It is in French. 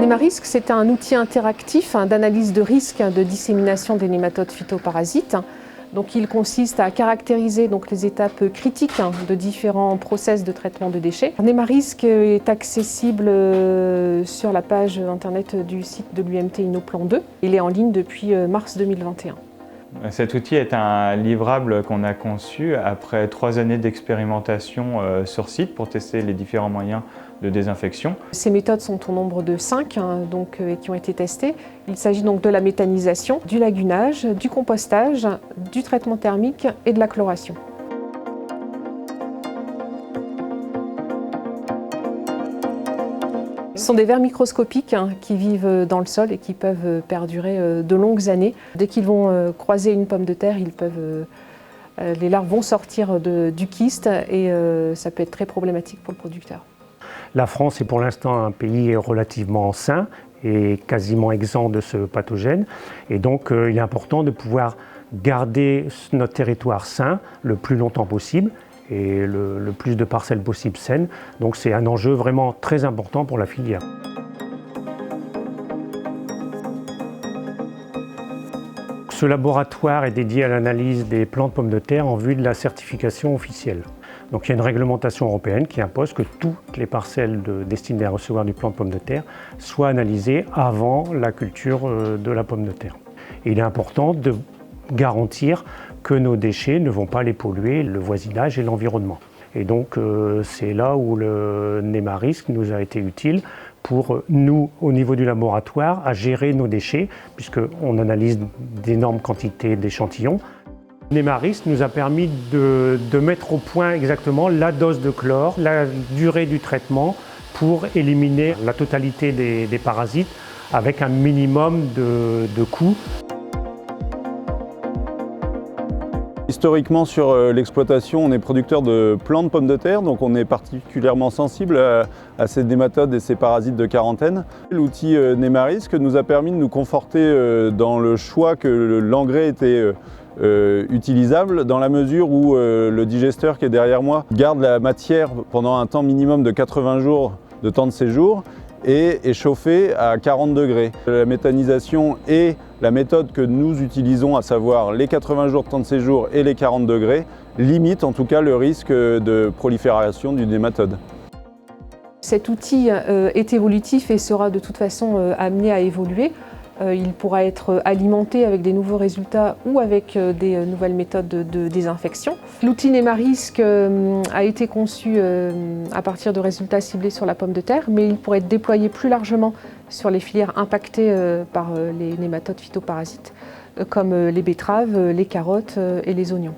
Némarisc, c'est un outil interactif d'analyse de risque de dissémination des nématodes phytoparasites. Donc, il consiste à caractériser les étapes critiques de différents process de traitement de déchets. Némarisc est accessible sur la page internet du site de l'UMT Innoplan 2. Il est en ligne depuis mars 2021. Cet outil est un livrable qu'on a conçu après 3 années d'expérimentation sur site pour tester les différents moyens de désinfection. Ces méthodes sont au nombre de 5 qui ont été testées. Il s'agit donc de la méthanisation, du lagunage, du compostage, du traitement thermique et de la chloration. Ce sont des vers microscopiques qui vivent dans le sol et qui peuvent perdurer de longues années. Dès qu'ils vont croiser une pomme de terre, les larves vont sortir du kyste et ça peut être très problématique pour le producteur. La France est pour l'instant un pays relativement sain et quasiment exempt de ce pathogène. Et donc il est important de pouvoir garder notre territoire sain le plus longtemps possible et le plus de parcelles possibles saines. Donc c'est un enjeu vraiment très important pour la filière. Ce laboratoire est dédié à l'analyse des plants de pommes de terre en vue de la certification officielle. Donc il y a une réglementation européenne qui impose que toutes les parcelles destinées à recevoir du plant de pomme de terre soient analysées avant la culture de la pomme de terre. Et il est important de garantir que nos déchets ne vont pas les polluer, le voisinage et l'environnement. Et donc c'est là où le Némarisc nous a été utile pour nous, au niveau du laboratoire, à gérer nos déchets, puisqu'on analyse d'énormes quantités d'échantillons. Némarisc nous a permis de mettre au point exactement la dose de chlore, la durée du traitement pour éliminer la totalité des parasites avec un minimum de coûts. Historiquement, sur l'exploitation, on est producteur de plants de pommes de terre, donc on est particulièrement sensible à ces nématodes et ces parasites de quarantaine. L'outil Némarisc nous a permis de nous conforter dans le choix que l'engrais était utilisable, dans la mesure où le digesteur qui est derrière moi garde la matière pendant un temps minimum de 80 jours de temps de séjour et est chauffé à 40 degrés. La méthanisation et la méthode que nous utilisons, à savoir les 80 jours de temps de séjour et les 40 degrés, limite en tout cas le risque de prolifération du nématode. Cet outil est évolutif et sera de toute façon amené à évoluer. Il pourra être alimenté avec des nouveaux résultats ou avec des nouvelles méthodes de désinfection. L'outil Némarisc a été conçu à partir de résultats ciblés sur la pomme de terre, mais il pourrait être déployé plus largement sur les filières impactées par les nématodes phytoparasites, comme les betteraves, les carottes et les oignons.